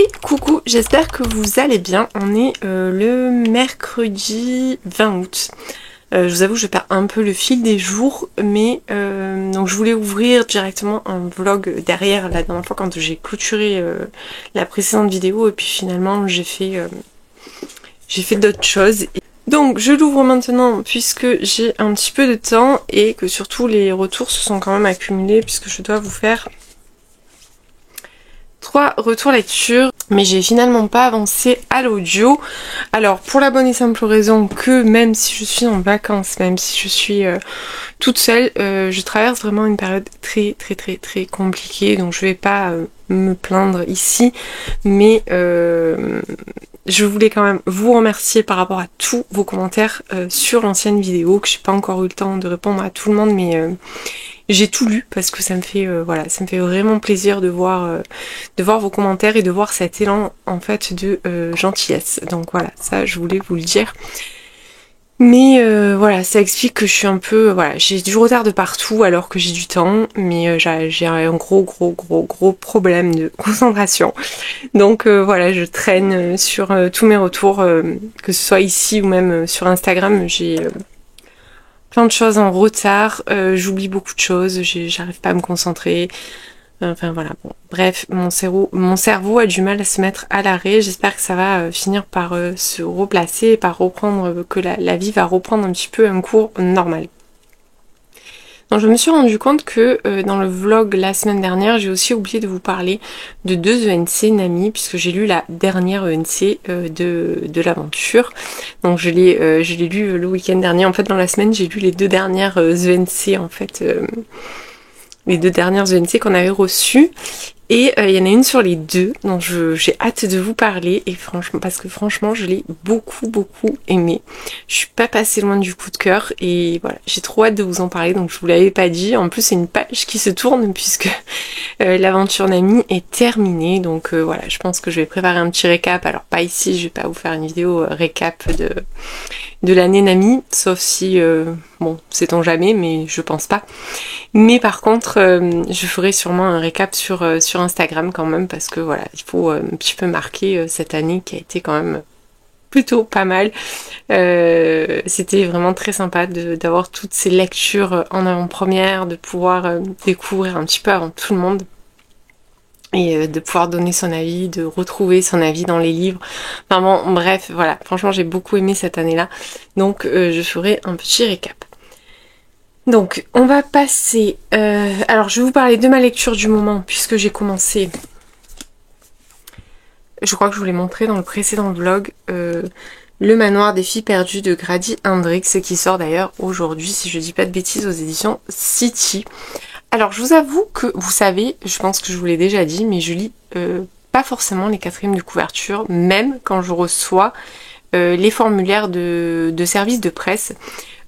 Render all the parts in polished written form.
Et coucou, j'espère que vous allez bien. On est le mercredi 20 août. Je vous avoue, je perds un peu le fil des jours, mais donc je voulais ouvrir directement un vlog derrière la dernière fois quand j'ai clôturé la précédente vidéo, et puis finalement j'ai fait d'autres choses. Donc je l'ouvre maintenant puisque j'ai un petit peu de temps et que surtout les retours se sont quand même accumulés, puisque je dois vous faire 3 retours lecture, mais j'ai finalement pas avancé à l'audio. Alors pour la bonne et simple raison que même si je suis en vacances, même si je suis toute seule, je traverse vraiment une période très compliquée, donc je vais pas me plaindre ici, mais je voulais quand même vous remercier par rapport à tous vos commentaires sur l'ancienne vidéo, que j'ai pas encore eu le temps de répondre à tout le monde, mais j'ai tout lu parce que ça me fait ça me fait vraiment plaisir de voir vos commentaires et de voir cet élan en fait de gentillesse. Donc voilà, ça je voulais vous le dire. Mais voilà, ça explique que je suis un peu j'ai du retard de partout alors que j'ai du temps, mais j'ai un gros problème de concentration. Donc voilà, je traîne sur tous mes retours, que ce soit ici ou même sur Instagram. J'ai plein de choses en retard, j'oublie beaucoup de choses, j'arrive pas à me concentrer. Enfin voilà, bon. Bref, mon cerveau a du mal à se mettre à l'arrêt. J'espère que ça va finir par se replacer et par reprendre, que la vie va reprendre un petit peu un cours normal. Donc je me suis rendu compte que dans le vlog la semaine dernière, j'ai aussi oublié de vous parler de 2 ENC Nami, puisque j'ai lu la dernière ENC de l'aventure. Donc je l'ai lu le week-end dernier. En fait, dans la semaine, j'ai lu les 2 dernières ENC en fait. Les 2 dernières ENC qu'on avait reçues. Et il y en a une sur les 2 dont j'ai hâte de vous parler, et franchement, parce que franchement je l'ai beaucoup aimé. Je suis pas passée loin du coup de cœur et voilà, j'ai trop hâte de vous en parler, donc je vous l'avais pas dit. En plus c'est une page qui se tourne puisque l'aventure Nami est terminée, donc voilà, je pense que je vais préparer un petit récap. Alors pas ici, je vais pas vous faire une vidéo récap de l'année Nami, sauf si bon, sait-on jamais, mais je pense pas. Mais par contre, je ferai sûrement un récap sur Instagram quand même, parce que voilà, il faut un petit peu marquer cette année qui a été quand même plutôt pas mal. C'était vraiment très sympa d'avoir toutes ces lectures en avant-première, de pouvoir découvrir un petit peu avant tout le monde. Et de pouvoir donner son avis, de retrouver son avis dans les livres. Enfin bon, bref, voilà. Franchement, j'ai beaucoup aimé cette année-là. Donc, je ferai un petit récap. Donc, on va passer... alors, je vais vous parler de ma lecture du moment, puisque j'ai commencé... Je crois que je vous l'ai montré dans le précédent vlog. Le manoir des filles perdues de Grady Hendrix, qui sort d'ailleurs aujourd'hui, si je dis pas de bêtises, aux éditions City. Alors je vous avoue que, vous savez, je pense que je vous l'ai déjà dit, mais je lis pas forcément les 4e de couverture, même quand je reçois les formulaires de service de presse.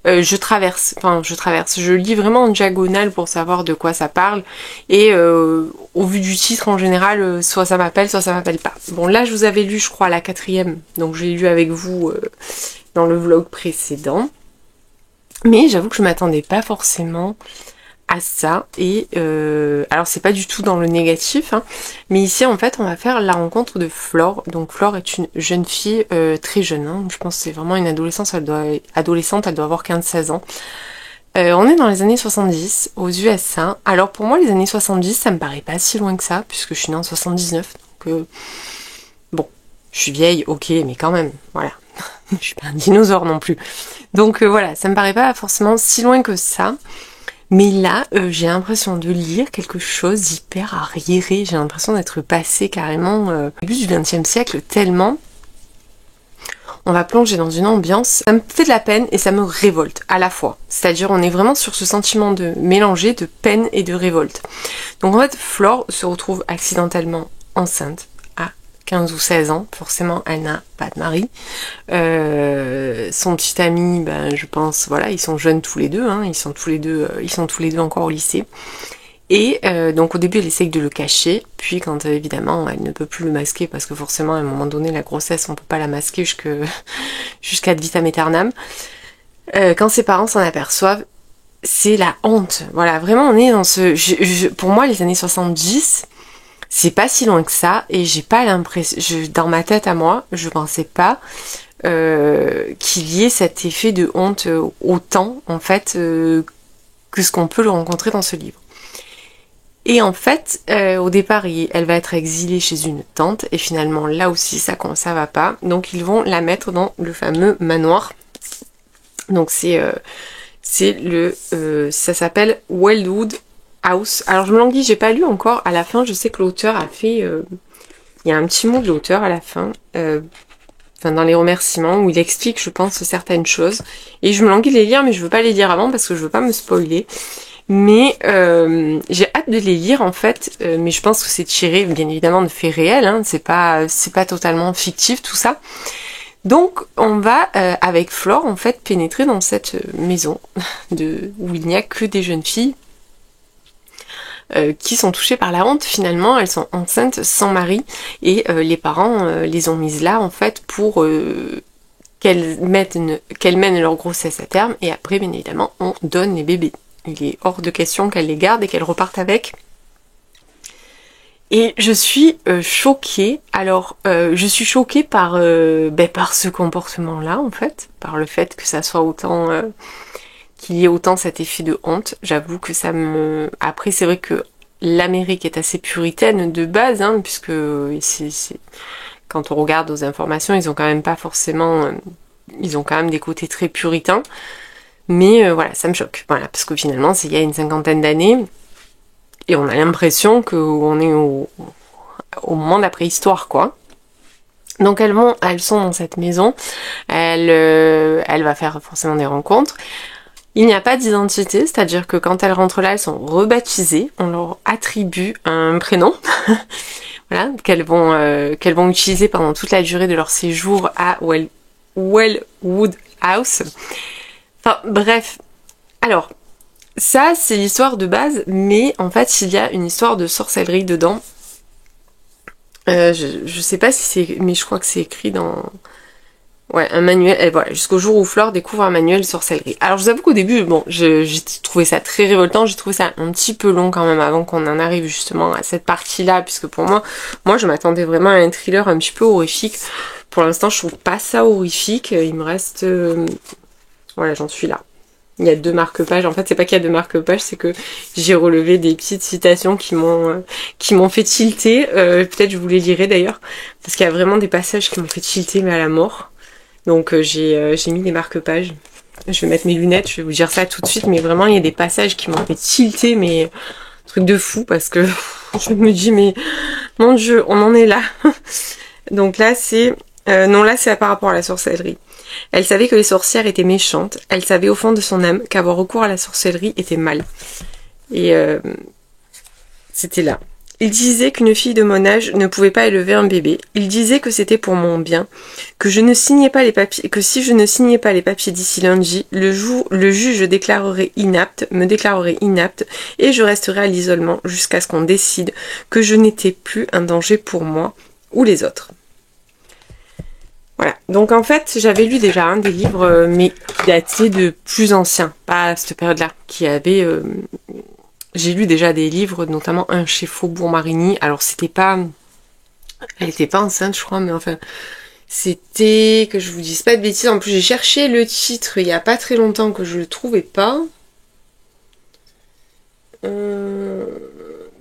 Je lis vraiment en diagonale pour savoir de quoi ça parle, et au vu du titre en général, soit ça m'appelle, soit ça m'appelle pas. Bon là je vous avais lu je crois la 4e, donc j'ai lu avec vous dans le vlog précédent, mais j'avoue que je m'attendais pas forcément à ça, et alors c'est pas du tout dans le négatif, hein, mais ici en fait on va faire la rencontre de Flore. Donc Flore est une jeune fille très jeune, hein, je pense que c'est vraiment une adolescente, elle doit avoir 15-16 ans. On est dans les années 70 aux USA. Alors pour moi les années 70 ça me paraît pas si loin que ça, puisque je suis née en 79, donc bon, je suis vieille, ok, mais quand même, voilà. Je suis pas un dinosaure non plus, donc voilà, ça me paraît pas forcément si loin que ça. Mais là, j'ai l'impression de lire quelque chose d'hyper arriéré. J'ai l'impression d'être passée carrément au début du XXe siècle, tellement on va plonger dans une ambiance. Ça me fait de la peine et ça me révolte à la fois. C'est-à-dire, on est vraiment sur ce sentiment de mélanger de peine et de révolte. Donc en fait, Flore se retrouve accidentellement enceinte à 15 ou 16 ans. Forcément, elle n'a pas de mari. Son petit ami, ben, je pense, voilà, ils sont jeunes tous les deux, hein, ils sont tous les deux encore au lycée. Et donc au début elle essaye de le cacher, puis quand évidemment elle ne peut plus le masquer, parce que forcément à un moment donné la grossesse on peut pas la masquer jusqu'à ad vitam aeternam, quand ses parents s'en aperçoivent, c'est la honte. Voilà, vraiment on est dans ce... pour moi les années 70, c'est pas si loin que ça, et j'ai pas l'impression, dans ma tête à moi, je pensais pas qu'il y ait cet effet de honte autant, en fait, que ce qu'on peut le rencontrer dans ce livre. Et en fait, au départ, elle va être exilée chez une tante, et finalement, là aussi, ça va pas. Donc, ils vont la mettre dans le fameux manoir. Donc, ça s'appelle Wildwood House. Alors, je me languis, j'ai pas lu encore. À la fin, je sais que l'auteur a fait... il y a un petit mot de l'auteur à la fin, dans les remerciements, où il explique, je pense, certaines choses. Et je me languis de les lire, mais je veux pas les lire avant, parce que je veux pas me spoiler. Mais j'ai hâte de les lire en fait, mais je pense que c'est tiré bien évidemment de faits réels, hein, c'est pas totalement fictif tout ça. Donc on va avec Flore en fait pénétrer dans cette maison où il n'y a que des jeunes filles qui sont touchées par la honte. Finalement elles sont enceintes sans mari et les parents les ont mises là en fait pour qu'elles mènent leur grossesse à terme, et après bien évidemment on donne les bébés. Il est hors de question qu'elle les garde et qu'elle repartent avec. Et je suis choquée. Alors, je suis choquée par ce comportement-là, en fait. Par le fait que ça soit autant... qu'il y ait autant cet effet de honte. J'avoue que ça me... Après, c'est vrai que l'Amérique est assez puritaine de base, hein, puisque quand on regarde aux informations, ils ont quand même pas forcément... ils ont quand même des côtés très puritains. Mais voilà, ça me choque. Voilà, parce que finalement, c'est il y a une 50aine d'années, et on a l'impression qu'on est au moment de la préhistoire, quoi. Donc elles sont dans cette maison, elle va faire forcément des rencontres. Il n'y a pas d'identité, c'est-à-dire que quand elles rentrent là, elles sont rebaptisées, on leur attribue un prénom, voilà, qu'elles vont utiliser pendant toute la durée de leur séjour à Wildwood House. Enfin, bref. Alors, ça, c'est l'histoire de base, mais en fait, il y a une histoire de sorcellerie dedans. Je sais pas si c'est... mais je crois que c'est écrit dans... Ouais, un manuel. Et voilà, jusqu'au jour où Flore découvre un manuel de sorcellerie. Alors, je vous avoue qu'au début, bon, j'ai trouvé ça très révoltant, j'ai trouvé ça un petit peu long quand même avant qu'on en arrive justement à cette partie-là, puisque pour moi, je m'attendais vraiment à un thriller un petit peu horrifique. Pour l'instant, je trouve pas ça horrifique. Il me reste... Voilà, j'en suis là. Il y a 2 marque-pages. En fait, c'est pas qu'il y a 2 marque-pages, c'est que j'ai relevé des petites citations qui m'ont fait tilter. Peut-être je vous les lirai d'ailleurs, parce qu'il y a vraiment des passages qui m'ont fait tilter, mais à la mort. Donc j'ai mis des marque-pages. Je vais mettre mes lunettes, je vais vous dire ça tout de suite, mais vraiment il y a des passages qui m'ont fait tilter, mais truc de fou, parce que je me dis, mais mon Dieu, on en est là. Donc là c'est... non, là c'est par rapport à la sorcellerie. Elle savait que les sorcières étaient méchantes. Elle savait au fond de son âme qu'avoir recours à la sorcellerie était mal. Et c'était là. Il disait qu'une fille de mon âge ne pouvait pas élever un bébé. Il disait que c'était pour mon bien, que je ne signais pas les papiers, que si je ne signais pas les papiers d'ici lundi, le juge me déclarerait inapte, et je resterais à l'isolement jusqu'à ce qu'on décide que je n'étais plus un danger pour moi ou les autres. Voilà, donc en fait j'avais lu déjà des livres mais datés de plus anciens, pas à cette période-là, qui avait... J'ai lu déjà des livres, notamment un chez Faubourg Marigny, alors c'était pas... Elle était pas enceinte je crois, mais enfin... C'était... que je vous dise pas de bêtises, en plus j'ai cherché le titre il y a pas très longtemps que je le trouvais pas.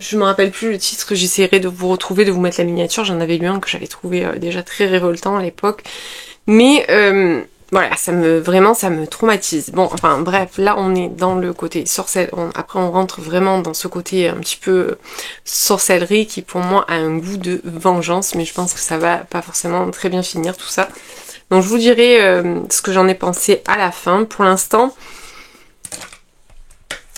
Je me rappelle plus le titre, j'essaierai de vous retrouver, de vous mettre la miniature. J'en avais lu un que j'avais trouvé déjà très révoltant à l'époque. Mais voilà, ça me traumatise. Bon, enfin bref, là on est dans le côté sorcellerie. Après on rentre vraiment dans ce côté un petit peu sorcellerie qui pour moi a un goût de vengeance. Mais je pense que ça va pas forcément très bien finir tout ça. Donc je vous dirai ce que j'en ai pensé à la fin. Pour l'instant...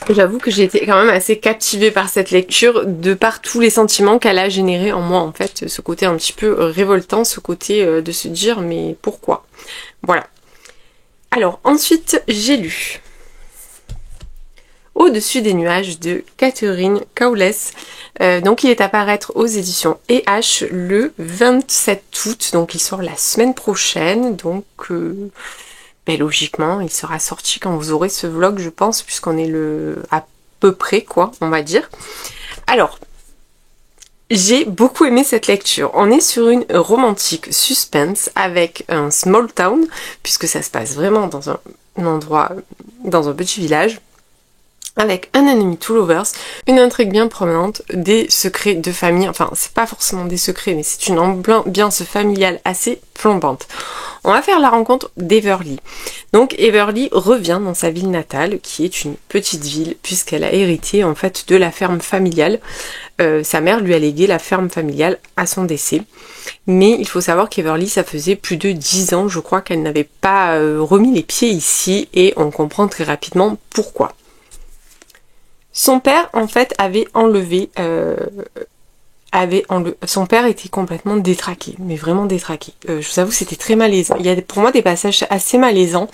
J'avoue que j'ai été quand même assez captivée par cette lecture, de par tous les sentiments qu'elle a générés en moi en fait, ce côté un petit peu révoltant, ce côté de se dire mais pourquoi ? Voilà. Alors ensuite j'ai lu Au-dessus des nuages de Catherine Cowles. Donc il est à paraître aux éditions EH le 27 août, donc il sort la semaine prochaine, donc... Ben, logiquement, il sera sorti quand vous aurez ce vlog, je pense, puisqu'on est à peu près, quoi, on va dire. Alors, J'ai beaucoup aimé cette lecture. On est sur une romantique suspense avec un small town, puisque ça se passe vraiment dans un endroit, dans un petit village, avec un enemy to lovers, une intrigue bien promenante, des secrets de famille, enfin c'est pas forcément des secrets, mais c'est une ambiance familiale assez plombante. On va faire la rencontre d'Everly. Donc Everly revient dans sa ville natale, qui est une petite ville, puisqu'elle a hérité en fait de la ferme familiale. Sa mère lui a légué la ferme familiale à son décès. Mais il faut savoir qu'Everly, ça faisait plus de 10 ans, je crois, qu'elle n'avait pas remis les pieds ici, et on comprend très rapidement pourquoi. Son père, en fait, son père était complètement détraqué, mais vraiment détraqué. Je vous avoue, c'était très malaisant. Il y a pour moi des passages assez malaisants.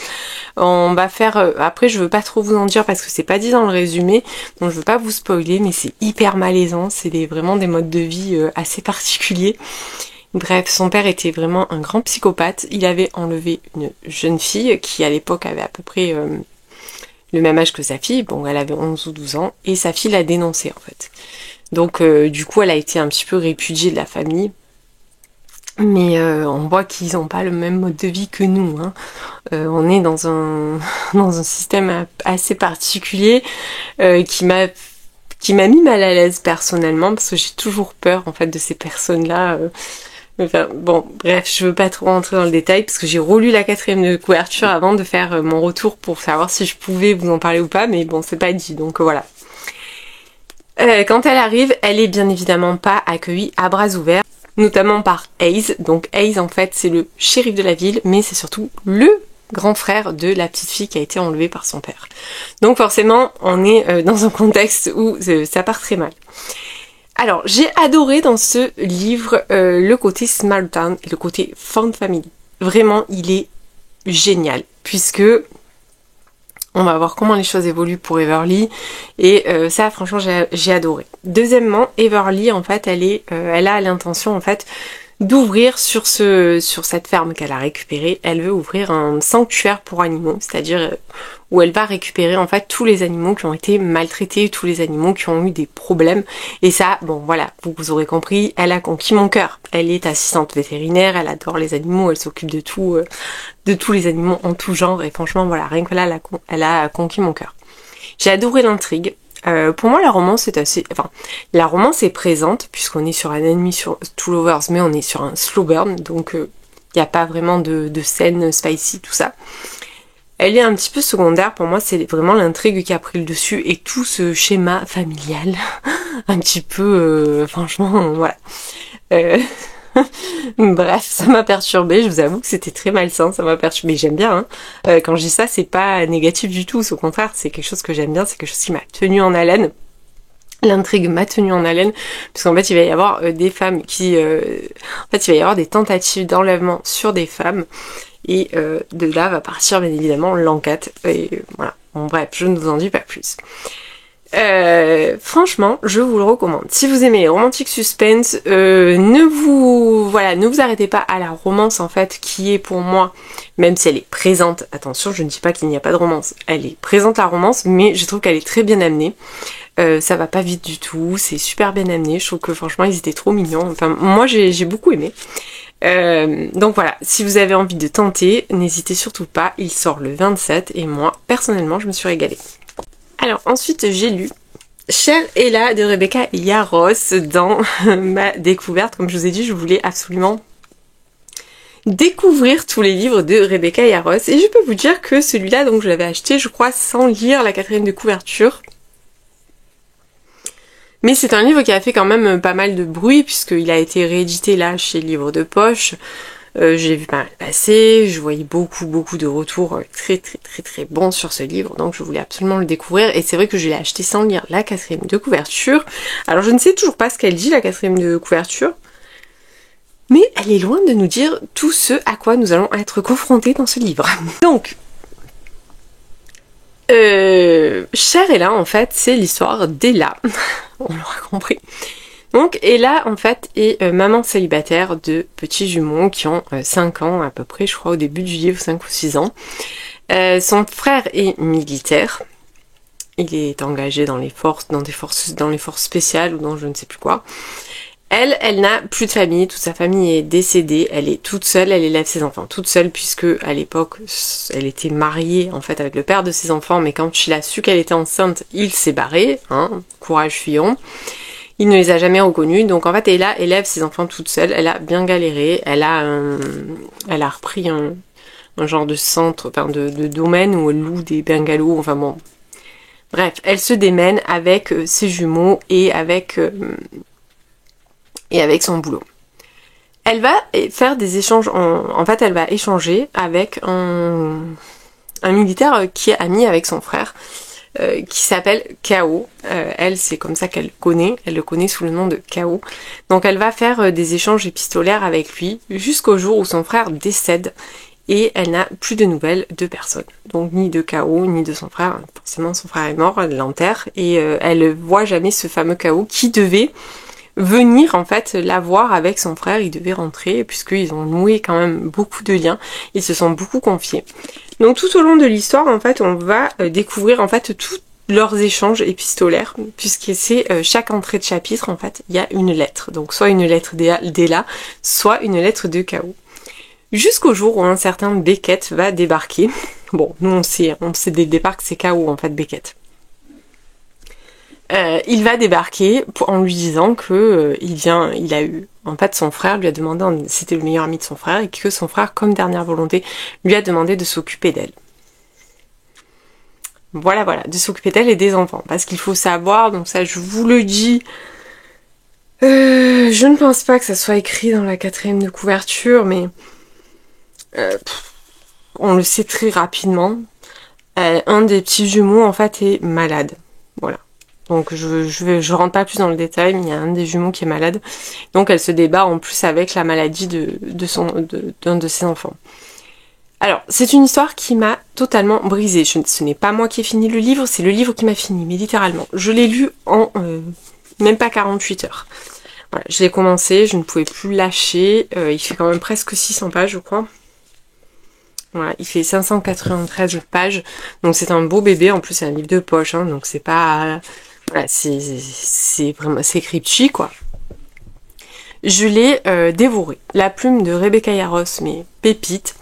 On va faire... après, je veux pas trop vous en dire parce que c'est pas dit dans le résumé, donc je veux pas vous spoiler, mais c'est hyper malaisant. C'est vraiment des modes de vie assez particuliers. Bref, son père était vraiment un grand psychopathe. Il avait enlevé une jeune fille qui, à l'époque, avait à peu près... le même âge que sa fille, bon elle avait 11 ou 12 ans, et sa fille l'a dénoncé en fait. Donc du coup elle a été un petit peu répudiée de la famille, mais on voit qu'ils n'ont pas le même mode de vie que nous. Hein. On est dans un système assez particulier qui m'a mis mal à l'aise personnellement, parce que j'ai toujours peur en fait de ces personnes-là. Enfin, bon, bref, je veux pas trop rentrer dans le détail parce que j'ai relu la 4e de couverture avant de faire mon retour pour savoir si je pouvais vous en parler ou pas, mais bon, c'est pas dit, donc voilà. Quand elle arrive, elle est bien évidemment pas accueillie à bras ouverts, notamment par Hayes. Donc Hayes, en fait, c'est le shérif de la ville, mais c'est surtout le grand frère de la petite fille qui a été enlevée par son père. Donc forcément, on est dans un contexte où ça part très mal. Alors, j'ai adoré dans ce livre le côté small town et le côté found family. Vraiment, il est génial, puisque on va voir comment les choses évoluent pour Everly, et ça, franchement, j'ai adoré. Deuxièmement, Everly, en fait, elle a l'intention, en fait, d'ouvrir sur cette ferme qu'elle a récupérée. Elle veut ouvrir un sanctuaire pour animaux, c'est-à-dire où elle va récupérer en fait tous les animaux qui ont été maltraités, tous les animaux qui ont eu des problèmes. Et ça, bon voilà, vous aurez compris, elle a conquis mon cœur. Elle est assistante vétérinaire, elle adore les animaux, elle s'occupe de tous les animaux en tout genre. Et franchement, voilà, rien que là, elle a conquis mon cœur. J'ai adoré l'intrigue. Pour moi, la romance est présente, puisqu'on est sur un ennemi sur Two Lovers, mais on est sur un slow burn, donc il n'y a pas vraiment de scène spicy, tout ça. Elle est un petit peu secondaire, pour moi, c'est vraiment l'intrigue qui a pris le dessus, et tout ce schéma familial, un petit peu, franchement, voilà. Bref, ça m'a perturbée, je vous avoue que c'était très malsain, ça m'a perturbée, j'aime bien, hein. Quand je dis ça, c'est pas négatif du tout, au contraire, c'est quelque chose que j'aime bien, c'est quelque chose qui m'a tenue en haleine. L'intrigue m'a tenue en haleine, puisqu'en fait il va y avoir des femmes qui... en fait il va y avoir des tentatives d'enlèvement sur des femmes, et de là va partir bien évidemment l'enquête, et voilà. Bon bref, je ne vous en dis pas plus. Franchement, je vous le recommande. Si vous aimez les romantiques suspense, ne vous arrêtez pas à la romance en fait, qui est pour moi, même si elle est présente, attention, je ne dis pas qu'il n'y a pas de romance, elle est présente la romance, mais je trouve qu'elle est très bien amenée. Ça va pas vite du tout, c'est super bien amené, je trouve que franchement ils étaient trop mignons, enfin moi j'ai beaucoup aimé. Donc voilà, si vous avez envie de tenter, n'hésitez surtout pas, il sort le 27 et moi personnellement je me suis régalée. Alors ensuite j'ai lu Cher Ella de Rebecca Yarros dans ma découverte. Comme je vous ai dit, je voulais absolument découvrir tous les livres de Rebecca Yarros, et je peux vous dire que celui-là, donc je l'avais acheté je crois sans lire la 4e de couverture. Mais c'est un livre qui a fait quand même pas mal de bruit, puisqu'il a été réédité là chez Livres de Poche. J'ai vu pas mal passer, je voyais beaucoup de retours très bons sur ce livre, donc je voulais absolument le découvrir, et c'est vrai que je l'ai acheté sans lire la 4e de couverture. Alors je ne sais toujours pas ce qu'elle dit la 4e de couverture, mais elle est loin de nous dire tout ce à quoi nous allons être confrontés dans ce livre. Donc, Cher Ella, en fait, c'est l'histoire d'Ella, on l'aura compris. Donc Ella en fait est maman célibataire de petits jumeaux qui ont 5 ans à peu près, je crois au début du livre, 5 ou 6 ans. Son frère est militaire, il est engagé dans les forces spéciales ou dans je ne sais plus quoi. Elle n'a plus de famille, toute sa famille est décédée, elle est toute seule, elle élève ses enfants toute seule puisque à l'époque elle était mariée en fait avec le père de ses enfants, mais quand il a su qu'elle était enceinte, il s'est barré, hein, courage Fillon. Il ne les a jamais reconnus, donc en fait elle élève ses enfants toute seule, elle a bien galéré, elle a repris un genre de centre, enfin de domaine où elle loue des bungalows, enfin bon. Bref, elle se démène avec ses jumeaux et avec son boulot. Elle va faire des échanges, en fait elle va échanger avec un militaire qui est ami avec son frère, qui s'appelle Kao. Elle, c'est comme ça qu'elle le connaît sous le nom de Kao. Donc elle va faire des échanges épistolaires avec lui jusqu'au jour où son frère décède et elle n'a plus de nouvelles de personne. Donc ni de Kao, ni de son frère. Forcément son frère est mort, elle l'enterre et elle voit jamais ce fameux Kao qui devait venir en fait la voir avec son frère. Il devait rentrer puisqu'ils ont noué quand même beaucoup de liens, ils se sont beaucoup confiés. Donc tout au long de l'histoire en fait on va découvrir en fait tous leurs échanges épistolaires, puisque c'est chaque entrée de chapitre en fait il y a une lettre, donc soit une lettre d'Ella, soit une lettre de Kao. Jusqu'au jour où un certain Beckett va débarquer. Bon, nous on sait dès le départ que c'est Kao en fait Beckett. Il va débarquer en lui disant que il a eu, en fait son frère lui a demandé, c'était le meilleur ami de son frère, et que son frère, comme dernière volonté, lui a demandé de s'occuper d'elle. Voilà, de s'occuper d'elle et des enfants. Parce qu'il faut savoir, donc ça je vous le dis, je ne pense pas que ça soit écrit dans la 4e de couverture, mais on le sait très rapidement. Un des petits jumeaux en fait est malade. Voilà. Donc je rentre pas plus dans le détail, mais il y a un des jumeaux qui est malade. Donc elle se débat en plus avec la maladie d'un de ses enfants. Alors, c'est une histoire qui m'a totalement brisée. Ce n'est pas moi qui ai fini le livre, c'est le livre qui m'a fini, mais littéralement. Je l'ai lu en même pas 48 heures. Voilà, je l'ai commencé, je ne pouvais plus lâcher. Il fait quand même presque 600 pages, je crois. Voilà, il fait 593 pages. Donc c'est un beau bébé, en plus c'est un livre de poche, hein, donc c'est pas... Voilà, c'est vraiment... c'est cryptique, quoi. Je l'ai dévoré. La plume de Rebecca Yarros, mais pépite.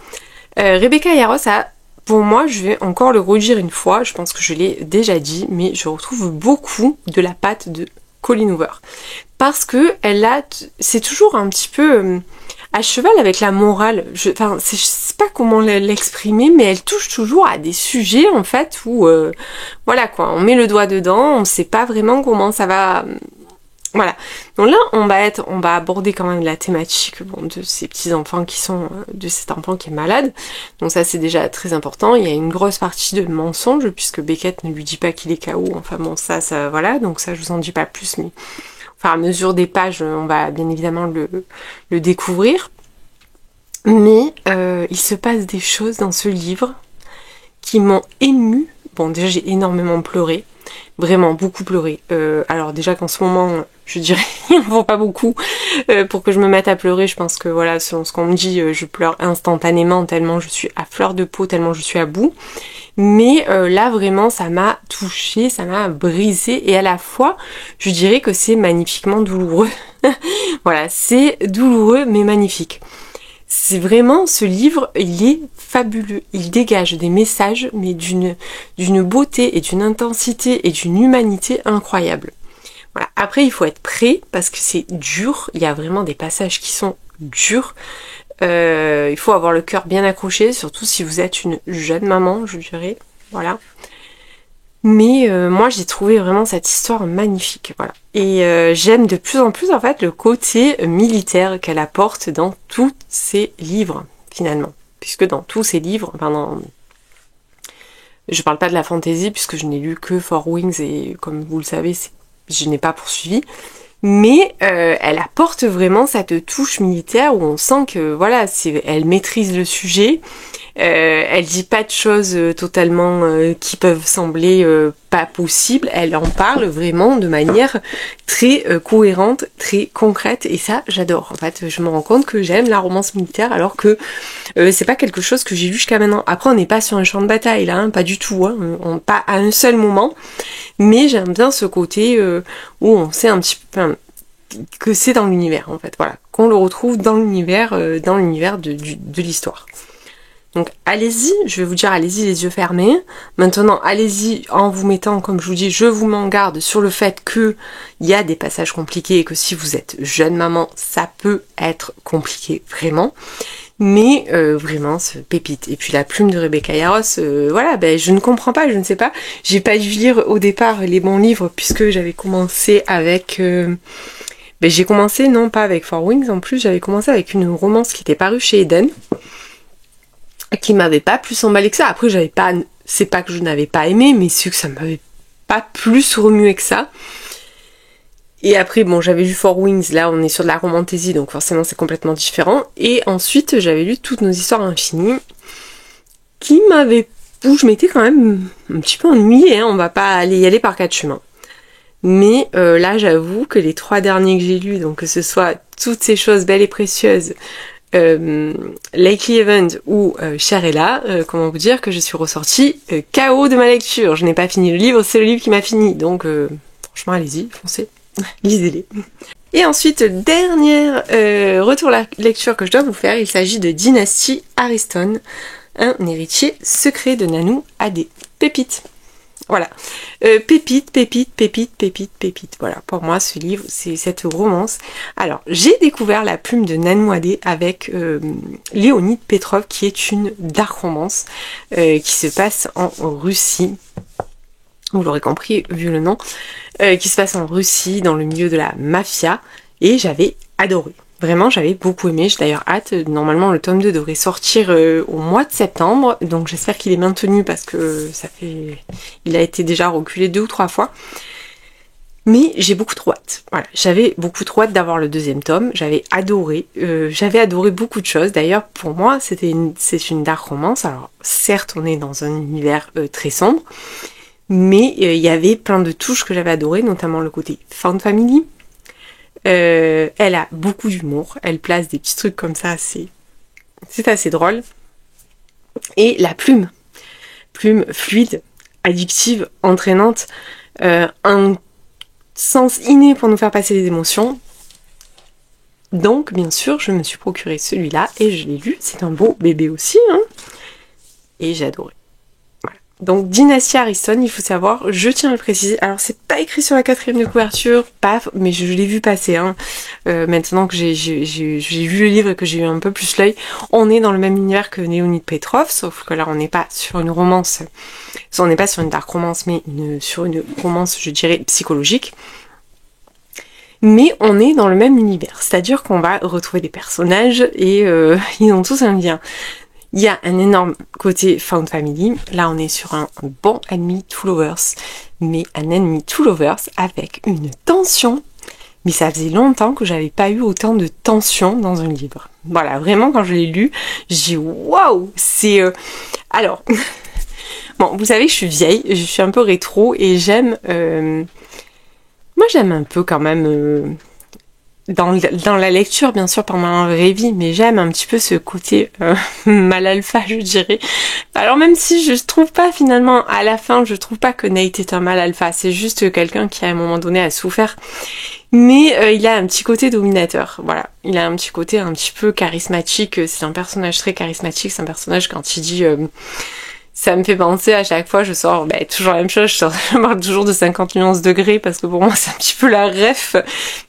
Rebecca Yarros a, pour moi, je vais encore le redire une fois, je pense que je l'ai déjà dit, mais je retrouve beaucoup de la patte de Colleen Hoover. Parce que c'est toujours un petit peu à cheval avec la morale. Je sais pas comment l'exprimer, mais elle touche toujours à des sujets, en fait, où, voilà quoi, on met le doigt dedans, on sait pas vraiment comment ça va... Voilà. Donc là, on va aborder quand même la thématique de ces petits enfants de cet enfant qui est malade. Donc ça, c'est déjà très important. Il y a une grosse partie de mensonge puisque Beckett ne lui dit pas qu'il est KO. Enfin bon, ça, voilà. Donc ça, je vous en dis pas plus, mais à mesure des pages, on va bien évidemment le découvrir. Mais il se passe des choses dans ce livre qui m'ont émue. Bon, déjà, j'ai énormément pleuré. Vraiment beaucoup pleuré. Alors déjà qu'en ce moment, je dirais, il ne faut pas beaucoup pour que je me mette à pleurer. Je pense que voilà, selon ce qu'on me dit, je pleure instantanément tellement je suis à fleur de peau, tellement je suis à bout. Mais là vraiment, ça m'a touchée, ça m'a brisée et à la fois, je dirais que c'est magnifiquement douloureux. Voilà, c'est douloureux mais magnifique. C'est vraiment, ce livre, il est fabuleux. Il dégage des messages, mais d'une beauté et d'une intensité et d'une humanité incroyable. Voilà. Après, il faut être prêt, parce que c'est dur. Il y a vraiment des passages qui sont durs. Il faut avoir le cœur bien accroché, surtout si vous êtes une jeune maman, je dirais. Voilà. Mais moi j'ai trouvé vraiment cette histoire magnifique, voilà. Et j'aime de plus en plus en fait le côté militaire qu'elle apporte dans tous ses livres, finalement. Puisque dans tous ses livres, je parle pas de la fantasy puisque je n'ai lu que Four Wings et comme vous le savez, je n'ai pas poursuivi. Mais elle apporte vraiment cette touche militaire où on sent que voilà, elle maîtrise le sujet. Elle dit pas de choses totalement qui peuvent sembler pas possibles. Elle en parle vraiment de manière très cohérente, très concrète, et ça j'adore. En fait, je me rends compte que j'aime la romance militaire alors que c'est pas quelque chose que j'ai lu jusqu'à maintenant. Après, on n'est pas sur un champ de bataille là, hein, pas du tout, hein, pas à un seul moment. Mais j'aime bien ce côté où on sait un petit peu. que c'est dans l'univers en fait, voilà, qu'on le retrouve dans l'univers de l'histoire. Donc allez-y, je vais vous dire allez-y les yeux fermés. Maintenant allez-y en vous mettant, comme je vous dis, je vous mets en garde sur le fait que il y a des passages compliqués et que si vous êtes jeune maman, ça peut être compliqué vraiment. Mais vraiment, ce pépite. Et puis la plume de Rebecca Yarros, voilà, je ne comprends pas, je ne sais pas. J'ai pas dû lire au départ les bons livres puisque j'avais commencé avec... j'ai commencé, non pas avec Four Wings, en plus j'avais commencé avec une romance qui était parue chez Eden, qui m'avait pas plus emballé que ça. Après, c'est pas que je n'avais pas aimé, mais c'est que ça m'avait pas plus remué que ça. Et après, bon, j'avais lu Four Wings, là on est sur de la romantasy, donc forcément c'est complètement différent. Et ensuite, j'avais lu Toutes nos histoires infinies, où je m'étais quand même un petit peu ennuyée, hein, on va pas aller y aller par quatre chemins. Mais là, j'avoue que les 3 derniers que j'ai lus, donc que ce soit Toutes ces choses belles et précieuses, Lately Event ou Cher Ella, comment vous dire que je suis ressortie KO de ma lecture. Je n'ai pas fini le livre, c'est le livre qui m'a fini, donc franchement allez-y, foncez. Lisez-les. Et ensuite, dernière retour à la lecture que je dois vous faire, il s'agit de Dynasty Ariston, un héritier secret de Nanou AD. Pépite. Voilà. Pépite. Voilà, pour moi, ce livre, c'est cette romance. Alors, j'ai découvert la plume de Nanou AD avec Léonide Petrov, qui est une dark romance qui se passe en Russie. Vous l'aurez compris vu le nom, qui se passe en Russie, dans le milieu de la mafia, et j'avais adoré. Vraiment, j'avais beaucoup aimé, j'ai d'ailleurs hâte. Normalement, le tome 2 devrait sortir au mois de septembre, donc j'espère qu'il est maintenu parce que il a été déjà reculé 2 ou 3 fois. Mais j'ai beaucoup trop hâte. Voilà, j'avais beaucoup trop hâte d'avoir le 2e tome, j'avais adoré beaucoup de choses. D'ailleurs, pour moi, c'est une dark romance. Alors, certes, on est dans un univers très sombre, mais il y avait plein de touches que j'avais adorées, notamment le côté found family. Elle a beaucoup d'humour, elle place des petits trucs comme ça, c'est assez drôle. Et la plume fluide, addictive, entraînante, un sens inné pour nous faire passer des émotions. Donc, bien sûr, je me suis procuré celui-là et je l'ai lu. C'est un beau bébé aussi, hein. Et j'ai adoré. Donc Dynasty Ariston, il faut savoir, je tiens à le préciser, alors c'est pas écrit sur la 4e de couverture, paf, mais je l'ai vu passer, hein. Maintenant que j'ai vu le livre et que j'ai eu un peu plus l'œil, on est dans le même univers que Léonide Petrov, sauf que là on n'est pas sur une romance, on n'est pas sur une dark romance, mais sur une romance, je dirais, psychologique. Mais on est dans le même univers, c'est-à-dire qu'on va retrouver des personnages et ils ont tous un lien. Il y a un énorme côté found family. Là, on est sur un bon enemy to lovers, mais un enemy to lovers avec une tension. Mais ça faisait longtemps que j'avais pas eu autant de tension dans un livre. Voilà, vraiment, quand je l'ai lu, j'ai dit waouh, c'est alors. Bon, vous savez que je suis vieille, je suis un peu rétro et j'aime. Moi, j'aime un peu quand même. Dans la lecture, bien sûr, pendant la vraie vie, mais j'aime un petit peu ce côté mal alpha, je dirais. Alors même si je trouve pas finalement, à la fin, je trouve pas que Nate est un mal alpha, c'est juste quelqu'un qui à un moment donné a souffert. Mais il a un petit côté dominateur, voilà. Il a un petit côté un petit peu charismatique, c'est un personnage très charismatique, c'est un personnage quand il dit... ça me fait penser à chaque fois, je sors toujours la même chose, je parle toujours de 50 nuances degrés parce que pour moi c'est un petit peu la ref,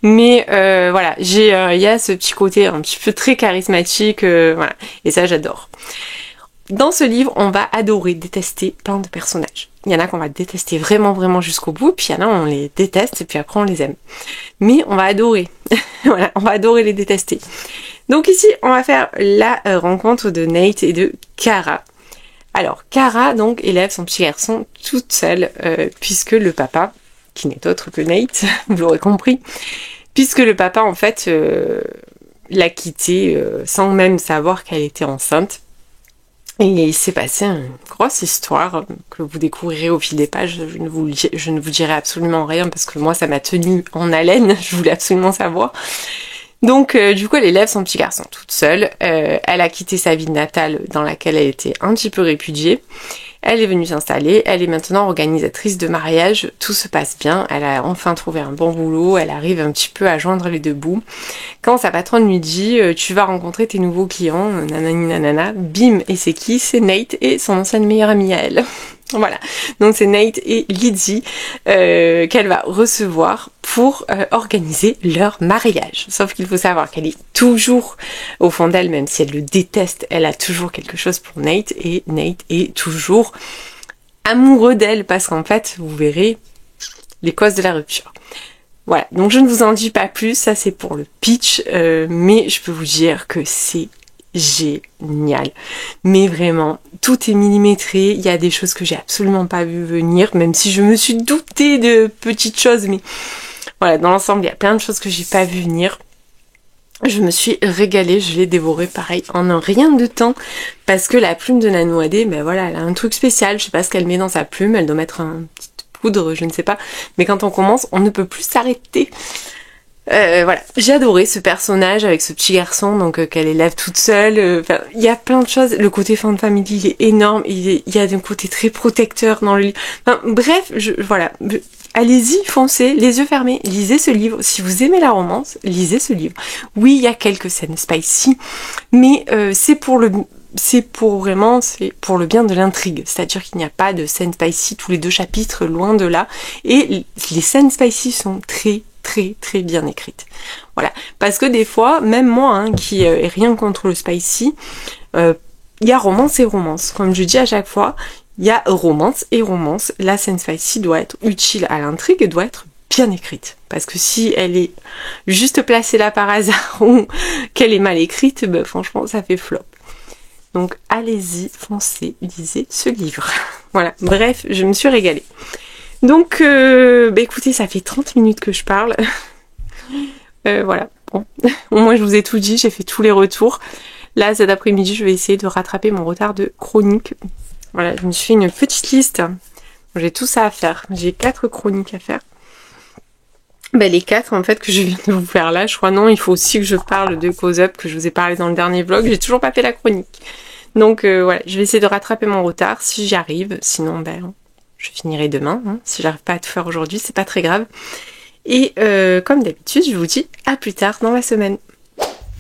mais voilà, il y a ce petit côté un petit peu très charismatique, voilà, et ça j'adore. Dans ce livre, on va adorer, détester plein de personnages. Il y en a qu'on va détester vraiment, vraiment jusqu'au bout, puis il y en a on les déteste et puis après on les aime. Mais on va adorer, voilà, on va adorer les détester. Donc ici, on va faire la rencontre de Nate et de Kara. Alors, Kara, donc, élève son petit garçon toute seule, puisque le papa, qui n'est autre que Nate, vous l'aurez compris, puisque le papa, en fait, l'a quittée sans même savoir qu'elle était enceinte. Et il s'est passé une grosse histoire que vous découvrirez au fil des pages. Je ne vous dirai absolument rien, parce que moi, ça m'a tenue en haleine, je voulais absolument savoir. Donc du coup elle élève son petit garçon toute seule, elle a quitté sa ville natale dans laquelle elle était un petit peu répudiée, Elle est venue s'installer, elle est maintenant organisatrice de mariage, tout se passe bien, elle a enfin trouvé un bon boulot, elle arrive un petit peu à joindre les deux bouts. Quand sa patronne lui dit tu vas rencontrer tes nouveaux clients, nanani nanana, bim, et c'est qui? C'est Nate et son ancienne meilleure amie à elle. Voilà, donc c'est Nate et Lizzie qu'elle va recevoir pour organiser leur mariage. Sauf qu'il faut savoir qu'elle est toujours, au fond d'elle, même si elle le déteste, elle a toujours quelque chose pour Nate, et Nate est toujours amoureux d'elle, parce qu'en fait, vous verrez les causes de la rupture. Voilà, donc je ne vous en dis pas plus, ça c'est pour le pitch, mais je peux vous dire que c'est génial. Mais vraiment, tout est millimétré, il y a des choses que j'ai absolument pas vu venir, même si je me suis doutée de petites choses, mais voilà, dans l'ensemble, il y a plein de choses que j'ai pas vu venir. Je me suis régalée, je l'ai dévoré pareil en un rien de temps, parce que la plume de Nanouadé, ben voilà, elle a un truc spécial, je sais pas ce qu'elle met dans sa plume, elle doit mettre un petit poudre, je ne sais pas, mais quand on commence, on ne peut plus s'arrêter. Voilà, j'ai adoré ce personnage avec ce petit garçon donc qu'elle élève toute seule. Il y a plein de choses. Le côté fan family il est énorme. Il y a un côté très protecteur dans le livre. Enfin, bref, voilà. Allez-y, foncez, les yeux fermés, lisez ce livre. Si vous aimez la romance, lisez ce livre. Oui, il y a quelques scènes spicy, mais c'est pour le bien de l'intrigue. C'est-à-dire qu'il n'y a pas de scènes spicy tous les 2 chapitres, loin de là. Et les scènes spicy sont très bien écrites. Voilà. Parce que des fois, même moi, hein, qui ai rien contre le spicy, il y a romance et romance. Comme je dis à chaque fois, il y a romance et romance. La scène spicy doit être utile à l'intrigue et doit être bien écrite. Parce que si elle est juste placée là par hasard ou qu'elle est mal écrite, ben, franchement, ça fait flop. Donc allez-y, foncez, lisez ce livre. Voilà, bref, je me suis régalée. Donc, écoutez, ça fait 30 minutes que je parle. Voilà, bon. Au moins je vous ai tout dit, j'ai fait tous les retours. Là, cet après-midi, je vais essayer de rattraper mon retard de chronique. Voilà, je me suis fait une petite liste. J'ai tout ça à faire. J'ai 4 chroniques à faire. Les 4 en fait que je viens de vous faire là, je crois non, il faut aussi que je parle de Cause Up, que je vous ai parlé dans le dernier vlog. J'ai toujours pas fait la chronique. Donc voilà, je vais essayer de rattraper mon retard si j'y arrive. Sinon, je finirai demain. Hein. Si j'arrive pas à tout faire aujourd'hui, c'est pas très grave. Et comme d'habitude, je vous dis à plus tard dans la semaine.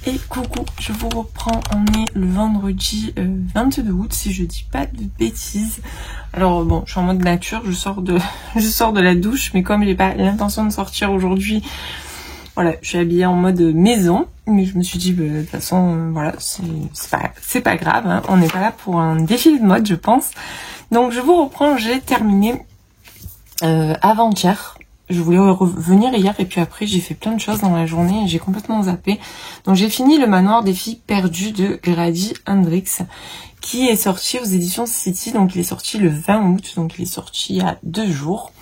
Et coucou, je vous reprends, on est le vendredi 22 août, si je dis pas de bêtises. Alors bon, je suis en mode nature, je sors de la douche, mais comme j'ai pas l'intention de sortir aujourd'hui, voilà, je suis habillée en mode maison. Mais je me suis dit, de toute façon, voilà, c'est pas grave, hein, on n'est pas là pour un défilé de mode, je pense. Donc je vous reprends, j'ai terminé avant-hier. Je voulais revenir hier et puis après j'ai fait plein de choses dans la journée et j'ai complètement zappé. Donc j'ai fini le manoir des filles perdues de Grady Hendrix qui est sorti aux éditions City. Donc il est sorti le 20 août, donc il est sorti il y a 2 jours.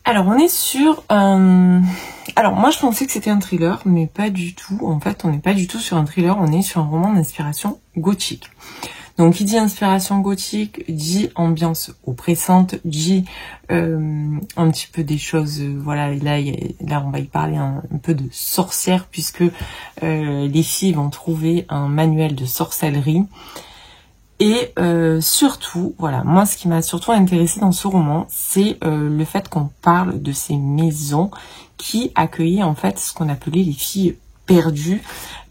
Alors on est sur un... Alors moi je pensais que c'était un thriller mais pas du tout. En fait on n'est pas du tout sur un thriller, on est sur un roman d'inspiration gothique. Donc, qui dit inspiration gothique, dit ambiance oppressante, dit un petit peu des choses, voilà, là on va y parler un peu de sorcière, puisque les filles vont trouver un manuel de sorcellerie. Et surtout, voilà, moi ce qui m'a surtout intéressée dans ce roman, c'est le fait qu'on parle de ces maisons qui accueillaient en fait ce qu'on appelait les filles perdues,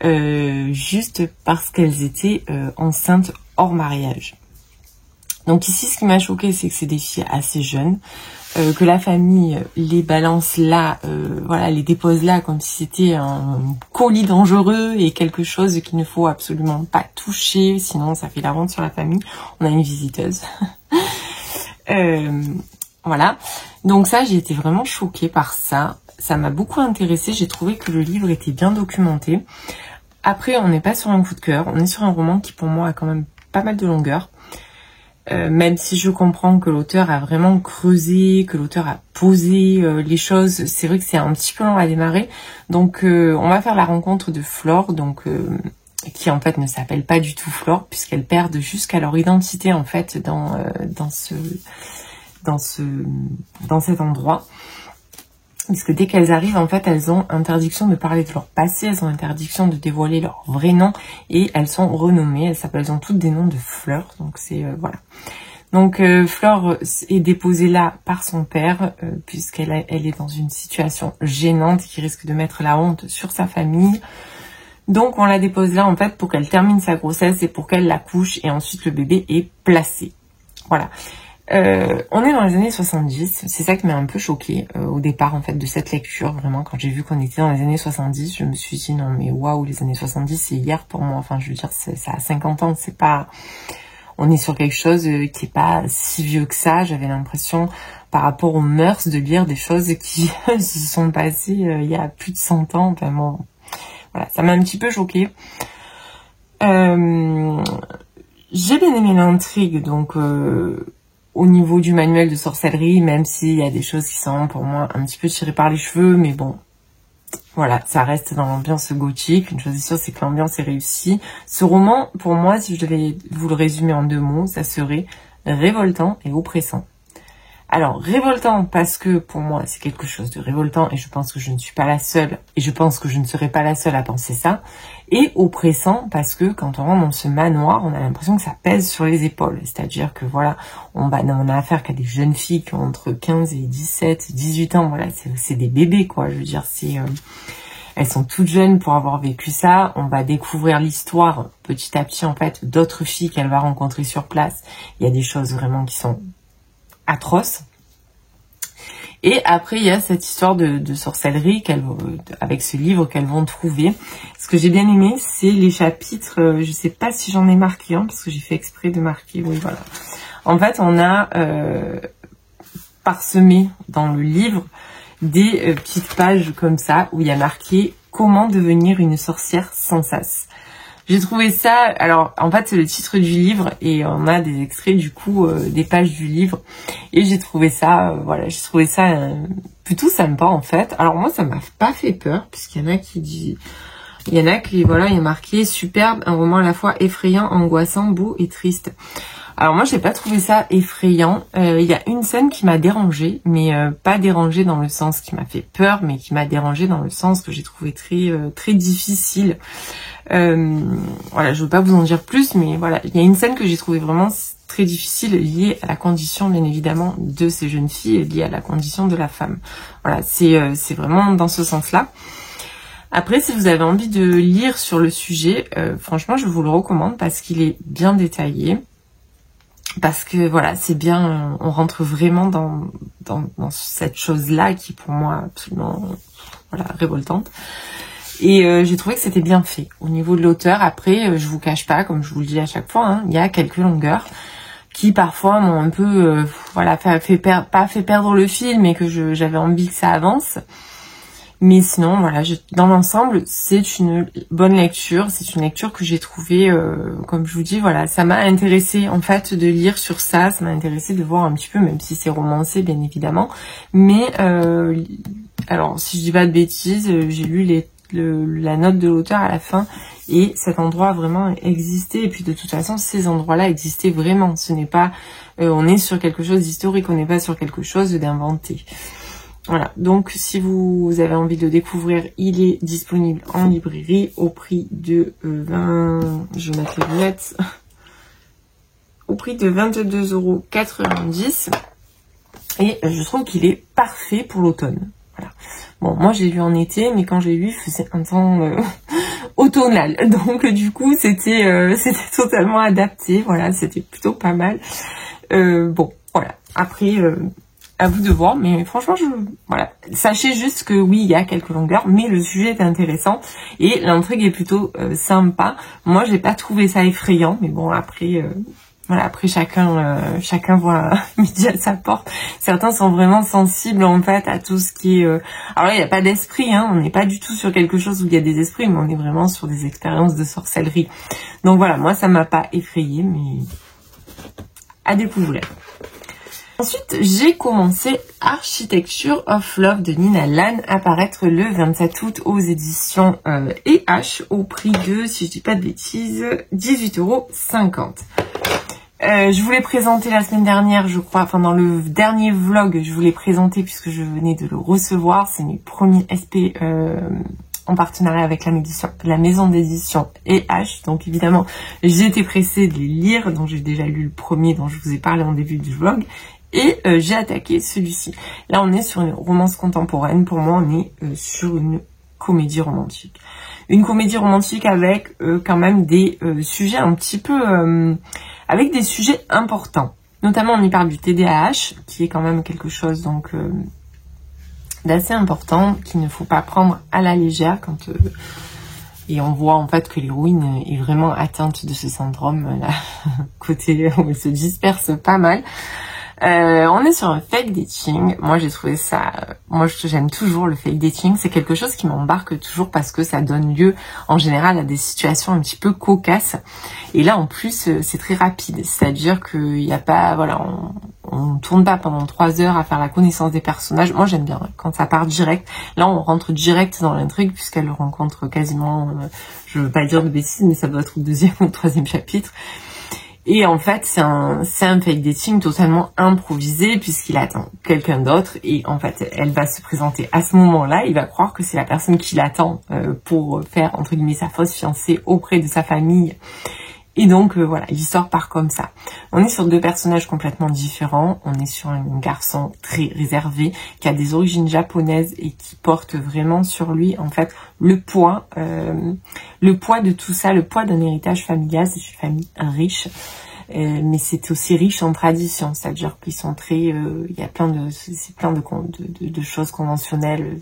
juste parce qu'elles étaient enceintes hors mariage. Donc ici, ce qui m'a choqué, c'est que c'est des filles assez jeunes, que la famille les balance là, voilà, les dépose là comme si c'était un colis dangereux et quelque chose qu'il ne faut absolument pas toucher, sinon ça fait la honte sur la famille. On a une visiteuse. Voilà. Donc ça, j'ai été vraiment choquée par ça. Ça m'a beaucoup intéressée. J'ai trouvé que le livre était bien documenté. Après, on n'est pas sur un coup de cœur. On est sur un roman qui, pour moi, a quand même pas mal de longueur. Même si je comprends que l'auteur a vraiment creusé, que l'auteur a posé les choses, c'est vrai que c'est un petit peu long à démarrer. Donc on va faire la rencontre de Flore, donc qui en fait ne s'appelle pas du tout Flore, puisqu'elles perdent jusqu'à leur identité en fait dans cet endroit. Parce que dès qu'elles arrivent, en fait, elles ont interdiction de parler de leur passé, elles ont interdiction de dévoiler leur vrai nom, et elles sont renommées, elles ont toutes des noms de fleurs, donc c'est, voilà. Donc Flore est déposée là par son père, puisqu'elle est dans une situation gênante qui risque de mettre la honte sur sa famille. Donc on la dépose là en fait pour qu'elle termine sa grossesse et pour qu'elle l'accouche et ensuite le bébé est placé. Voilà. On est dans les années 70, c'est ça qui m'a un peu choquée au départ en fait de cette lecture. Vraiment, quand j'ai vu qu'on était dans les années 70, je me suis dit non mais waouh, les années 70 c'est hier pour moi. Enfin je veux dire, ça a 50 ans, c'est pas... On est sur quelque chose qui est pas si vieux que ça. J'avais l'impression, par rapport aux mœurs, de lire des choses qui se sont passées il y a plus de 100 ans. Enfin bon, voilà, ça m'a un petit peu choquée. J'ai bien aimé l'intrigue, donc au niveau du manuel de sorcellerie, même s'il y a des choses qui sont pour moi un petit peu tirées par les cheveux, mais bon, voilà, ça reste dans l'ambiance gothique. Une chose est sûre, c'est que l'ambiance est réussie. Ce roman, pour moi, si je devais vous le résumer en 2 mots, ça serait révoltant et oppressant. Alors, révoltant parce que pour moi, c'est quelque chose de révoltant et je pense que je ne suis pas la seule et je pense que je ne serai pas la seule à penser ça. Et oppressant parce que quand on rentre dans ce manoir, on a l'impression que ça pèse sur les épaules. C'est-à-dire que voilà, on a affaire qu'à des jeunes filles qui ont entre 15 et 17, 18 ans. Voilà, c'est des bébés quoi. Je veux dire, elles sont toutes jeunes pour avoir vécu ça. On va découvrir l'histoire petit à petit en fait d'autres filles qu'elle va rencontrer sur place. Il y a des choses vraiment qui sont atroces. Et après, il y a cette histoire de sorcellerie avec ce livre qu'elles vont trouver. Ce que j'ai bien aimé, c'est les chapitres, je sais pas si j'en ai marqué un, parce que j'ai fait exprès de marquer, oui, voilà. En fait, on a parsemé dans le livre des petites pages comme ça, où il y a marqué « Comment devenir une sorcière sans sas ». J'ai trouvé ça, alors en fait c'est le titre du livre et on a des extraits du coup des pages du livre et j'ai trouvé ça, voilà, j'ai trouvé ça plutôt sympa en fait. Alors moi ça m'a pas fait peur puisqu'il y en a qui disent, voilà, il y a marqué superbe, un roman à la fois effrayant, angoissant, beau et triste. Alors moi j'ai pas trouvé ça effrayant, il y a une scène qui m'a dérangée, mais pas dérangée dans le sens qui m'a fait peur, mais qui m'a dérangée dans le sens que j'ai trouvé très difficile. Voilà, je veux pas vous en dire plus, mais voilà, il y a une scène que j'ai trouvé vraiment très difficile liée à la condition bien évidemment de ces jeunes filles et liée à la condition de la femme. Voilà, c'est vraiment dans ce sens-là. Après, si vous avez envie de lire sur le sujet, franchement je vous le recommande parce qu'il est bien détaillé. Parce que voilà, c'est bien, on rentre vraiment dans cette chose-là qui est pour moi absolument voilà, révoltante. Et j'ai trouvé que c'était bien fait. Au niveau de l'auteur, après, je vous cache pas, comme je vous le dis à chaque fois, hein, il y a quelques longueurs qui parfois m'ont un peu voilà, pas fait perdre le fil, mais que j'avais envie que ça avance. Mais sinon, voilà, dans l'ensemble, c'est une bonne lecture. C'est une lecture que j'ai trouvée, comme je vous dis, voilà, ça m'a intéressée en fait de lire sur ça. Ça m'a intéressée de voir un petit peu, même si c'est romancé, bien évidemment. Mais, alors, si je dis pas de bêtises, j'ai lu la note de l'auteur à la fin et cet endroit a vraiment existé. Et puis de toute façon, ces endroits-là existaient vraiment. Ce n'est pas, on est sur quelque chose d'historique, on n'est pas sur quelque chose d'inventé. Voilà, donc si vous avez envie de le découvrir, il est disponible en librairie au prix de 20... Je vais mettre les lunettes. Au prix de 22,90 €. Et je trouve qu'il est parfait pour l'automne. Voilà. Bon, moi j'ai lu en été, mais quand j'ai lu, il faisait un temps automnal. Donc du coup, c'était totalement adapté. Voilà, c'était plutôt pas mal. Bon, voilà. Après... à vous de voir, mais franchement, voilà. Sachez juste que oui, il y a quelques longueurs, mais le sujet est intéressant et l'intrigue est plutôt sympa. Moi, j'ai pas trouvé ça effrayant, mais bon, après, voilà, après chacun voit midi à sa porte. Certains sont vraiment sensibles en fait à tout ce qui est. Alors là, il n'y a pas d'esprit, hein. On n'est pas du tout sur quelque chose où il y a des esprits, mais on est vraiment sur des expériences de sorcellerie. Donc voilà, moi, ça m'a pas effrayée, mais à découvrir. Ensuite, j'ai commencé Architecture of Love de Nina Lan à paraître le 27 août aux éditions EH au prix de, si je dis pas de bêtises, 18,50 €. Je vous l'ai présenté la semaine dernière, je crois, enfin dans le dernier vlog, je vous l'ai présenté puisque je venais de le recevoir. C'est mes premiers SP en partenariat avec la maison d'édition EH. Donc évidemment, j'ai été pressée de les lire. Donc j'ai déjà lu le premier dont je vous ai parlé en début du vlog. Et j'ai attaqué celui-ci. Là, on est sur une romance contemporaine. Pour moi, on est sur une comédie romantique. Une comédie romantique avec quand même des sujets un petit peu... avec des sujets importants. Notamment, on y parle du TDAH, qui est quand même quelque chose donc d'assez important, qu'il ne faut pas prendre à la légère quand... et on voit en fait que l'héroïne est vraiment atteinte de ce syndrome, là, côté où elle se disperse pas mal. On est sur un fake dating. Moi j'ai trouvé ça, j'aime toujours le fake dating. C'est quelque chose qui m'embarque toujours parce que ça donne lieu en général à des situations un petit peu cocasses. Et là en plus c'est très rapide, c'est-à-dire qu'il n'y a pas, voilà, on tourne pas pendant 3 heures à faire la connaissance des personnages. Moi j'aime bien quand ça part direct. Là on rentre direct dans l'intrigue puisqu'elle le rencontre quasiment, je veux pas dire de bêtises, mais ça doit être au 2e ou 3e chapitre. Et en fait, c'est un fake dating totalement improvisé puisqu'il attend quelqu'un d'autre et en fait, elle va se présenter à ce moment-là. Il va croire que c'est la personne qui l'attend pour faire, entre guillemets, sa fausse fiancée auprès de sa famille. Et donc, voilà, l'histoire part comme ça. On est sur 2 personnages complètement différents. On est sur un garçon très réservé qui a des origines japonaises et qui porte vraiment sur lui, en fait, le poids de tout ça, le poids d'un héritage familial. C'est une famille riche, mais c'est aussi riche en traditions. C'est-à-dire qu'ils sont très... il y a plein de choses conventionnelles.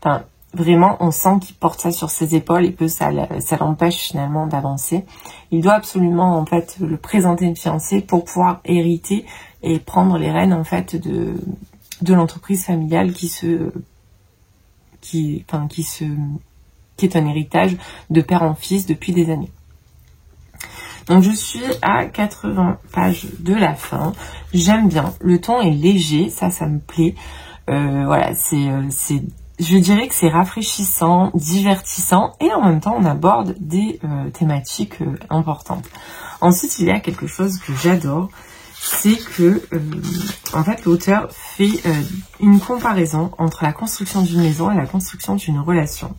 Enfin, vraiment, on sent qu'il porte ça sur ses épaules et que ça l'empêche finalement d'avancer. Il doit absolument en fait le présenter une fiancée pour pouvoir hériter et prendre les rênes en fait de l'entreprise familiale qui est un héritage de père en fils depuis des années. Donc je suis à 80 pages de la fin. J'aime bien. Le ton est léger, ça me plaît. Voilà, je dirais que c'est rafraîchissant, divertissant et en même temps on aborde des thématiques importantes. Ensuite il y a quelque chose que j'adore, c'est que en fait l'auteur fait une comparaison entre la construction d'une maison et la construction d'une relation.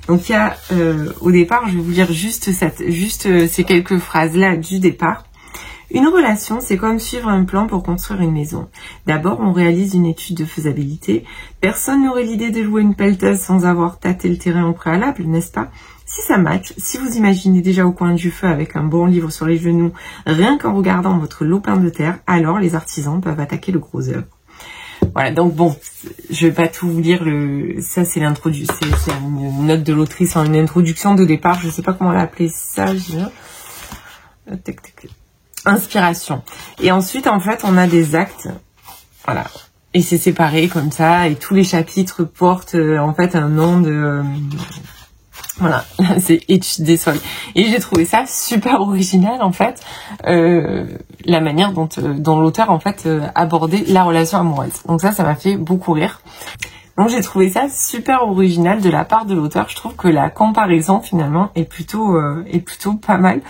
Donc il y a au départ, je vais vous lire juste ces quelques phrases là du départ. Une relation, c'est comme suivre un plan pour construire une maison. D'abord, on réalise une étude de faisabilité. Personne n'aurait l'idée de louer une pelleteuse sans avoir tâté le terrain au préalable, n'est-ce pas? Si ça match, si vous imaginez déjà au coin du feu avec un bon livre sur les genoux, rien qu'en regardant votre lopin de terre, alors les artisans peuvent attaquer le gros œuvre. Voilà, donc bon, je vais pas tout vous lire, ça c'est l'introduction, c'est une note de l'autrice, une introduction de départ, je sais pas comment l'appeler ça, inspiration. Et ensuite, en fait, on a des actes, voilà, et c'est séparé comme ça, et tous les chapitres portent en fait un nom de... Voilà, c'est H des sols. Et j'ai trouvé ça super original en fait, la manière dont l'auteur en fait abordait la relation amoureuse. Donc ça m'a fait beaucoup rire. Donc j'ai trouvé ça super original de la part de l'auteur. Je trouve que la comparaison finalement est plutôt pas mal.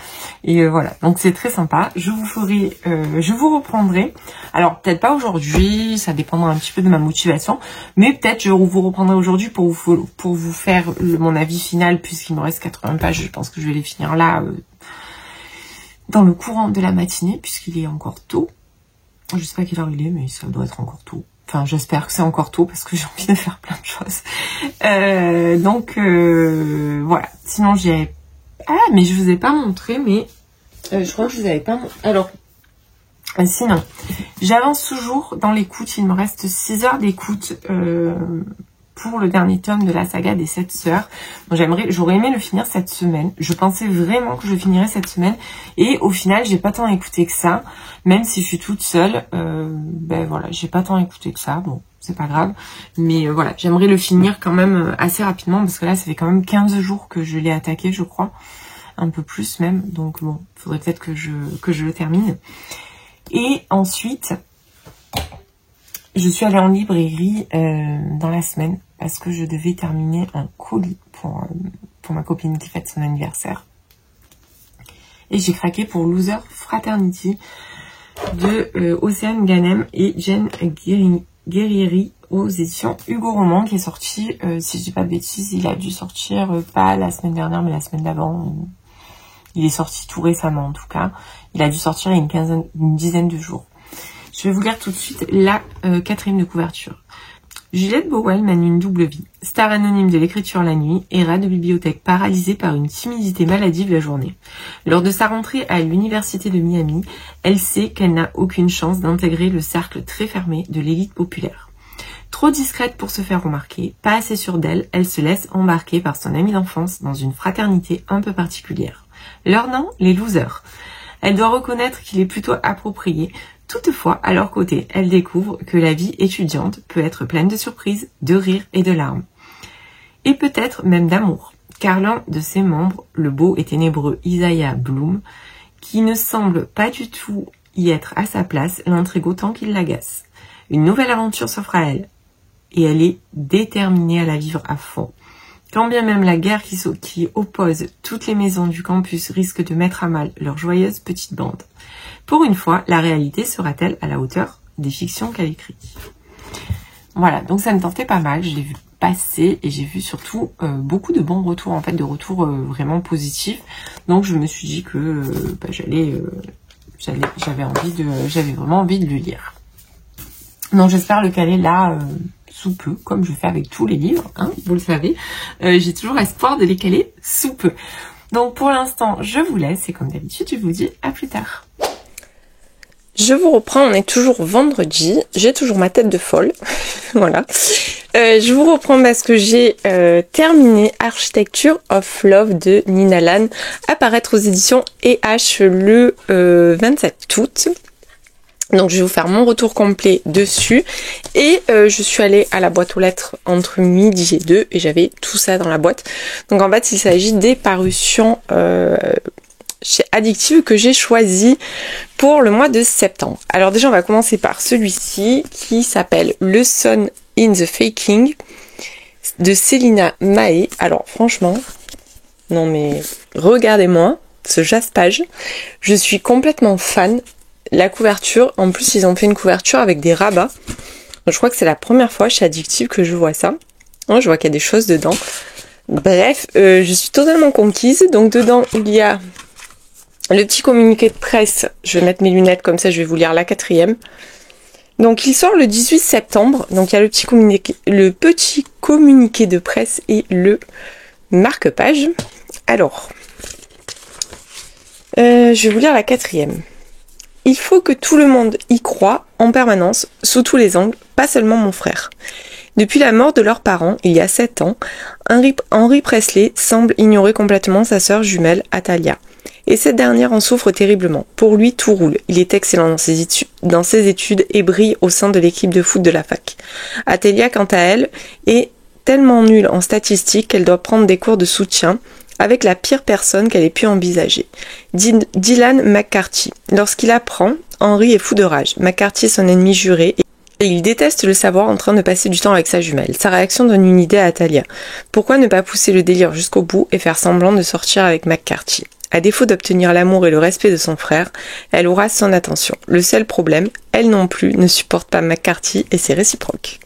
Et voilà, donc c'est très sympa. Je vous reprendrai. Alors peut-être pas aujourd'hui, ça dépendra un petit peu de ma motivation, mais peut-être je vous reprendrai aujourd'hui pour vous faire mon avis final puisqu'il me reste 80 pages. Je pense que je vais les finir là dans le courant de la matinée puisqu'il est encore tôt. Je sais pas quelle heure il est, mais ça doit être encore tôt. Enfin, j'espère que c'est encore tôt parce que j'ai envie de faire plein de choses. Donc, voilà. Sinon, j'ai... Ah, mais je vous ai pas montré, mais... je crois que je vous avais pas montré. Alors, sinon, j'avance toujours dans l'écoute. Il me reste 6 heures d'écoute pour le dernier tome de la saga des 7 sœurs. Donc, j'aurais aimé le finir cette semaine. Je pensais vraiment que je finirais cette semaine. Et au final, j'ai pas tant écouté que ça. Même si je suis toute seule, ben voilà, j'ai pas tant écouté que ça. Bon, c'est pas grave. Mais voilà, j'aimerais le finir quand même assez rapidement. Parce que là, ça fait quand même 15 jours que je l'ai attaqué, je crois. Un peu plus même. Donc bon, il faudrait peut-être que je le termine. Et ensuite... je suis allée en librairie dans la semaine parce que je devais terminer un colis pour ma copine qui fête son anniversaire. Et j'ai craqué pour Loser Fraternity de Océane Ganem et Jen Guerrieri aux éditions Hugo Roman qui est sorti, si je dis pas de bêtises, il a dû sortir pas la semaine dernière mais la semaine d'avant. Il est sorti tout récemment en tout cas. Il a dû sortir il y a une dizaine de jours. Je vais vous lire tout de suite la 4e de couverture. Juliette Bowell mène une double vie. Star anonyme de l'écriture la nuit et rat de bibliothèque paralysée par une timidité maladive la journée. Lors de sa rentrée à l'université de Miami, elle sait qu'elle n'a aucune chance d'intégrer le cercle très fermé de l'élite populaire. Trop discrète pour se faire remarquer, pas assez sûre d'elle, elle se laisse embarquer par son amie d'enfance dans une fraternité un peu particulière. Leur nom, les losers. Elle doit reconnaître qu'il est plutôt approprié. Toutefois, à leur côté, elle découvre que la vie étudiante peut être pleine de surprises, de rires et de larmes. Et peut-être même d'amour, car l'un de ses membres, le beau et ténébreux Isaiah Bloom, qui ne semble pas du tout y être à sa place, l'intrigue autant qu'il l'agace. Une nouvelle aventure s'offre à elle, et elle est déterminée à la vivre à fond. Quand bien même la guerre qui oppose toutes les maisons du campus risque de mettre à mal leur joyeuse petite bande. Pour une fois, la réalité sera-t-elle à la hauteur des fictions qu'elle écrit? Voilà, donc ça me tentait pas mal, je l'ai vu passer et j'ai vu surtout beaucoup de bons retours, en fait, de retours vraiment positifs. Donc je me suis dit que j'avais vraiment envie de le lire. Donc j'espère le caler là sous peu, comme je fais avec tous les livres, hein, vous le savez. J'ai toujours espoir de les caler sous peu. Donc pour l'instant, je vous laisse et comme d'habitude, je vous dis à plus tard. Je vous reprends, on est toujours vendredi, j'ai toujours ma tête de folle, voilà. Je vous reprends parce que j'ai terminé Architecture of Love de Nina Lan, à paraître aux éditions EH le 27 août. Donc je vais vous faire mon retour complet dessus et je suis allée à la boîte aux lettres entre midi et 2 et j'avais tout ça dans la boîte. Donc en fait il s'agit des parutions chez Addictive que j'ai choisi pour le mois de septembre. Alors déjà on va commencer par celui-ci qui s'appelle Lesson in the Faking de Célina Mahé. Alors franchement, non mais regardez-moi ce jaspage, je suis complètement fan. La couverture, en plus ils ont fait une couverture avec des rabats. Je crois que c'est la première fois chez Addictive que je vois ça. Je vois qu'il y a des choses dedans. Bref, je suis totalement conquise. Donc dedans il y a le petit communiqué de presse. Je vais mettre mes lunettes comme ça je vais vous lire la 4e. Donc il sort le 18 septembre. Donc il y a le petit communiqué de presse et le marque-page. Alors, je vais vous lire la 4e. Il faut que tout le monde y croie en permanence, sous tous les angles, pas seulement mon frère. Depuis la mort de leurs parents, il y a 7 ans, Henry Presley semble ignorer complètement sa sœur jumelle, Atalia. Et cette dernière en souffre terriblement. Pour lui, tout roule. Il est excellent dans ses études et brille au sein de l'équipe de foot de la fac. Atalia, quant à elle, est tellement nulle en statistiques qu'elle doit prendre des cours de soutien avec la pire personne qu'elle ait pu envisager, Dylan McCarthy. Lorsqu'il apprend, Henry est fou de rage. McCarthy est son ennemi juré et il déteste le savoir en train de passer du temps avec sa jumelle. Sa réaction donne une idée à Atalia. Pourquoi ne pas pousser le délire jusqu'au bout et faire semblant de sortir avec McCarthy? À défaut d'obtenir l'amour et le respect de son frère, elle aura son attention. Le seul problème, elle non plus ne supporte pas McCarthy et c'est réciproque.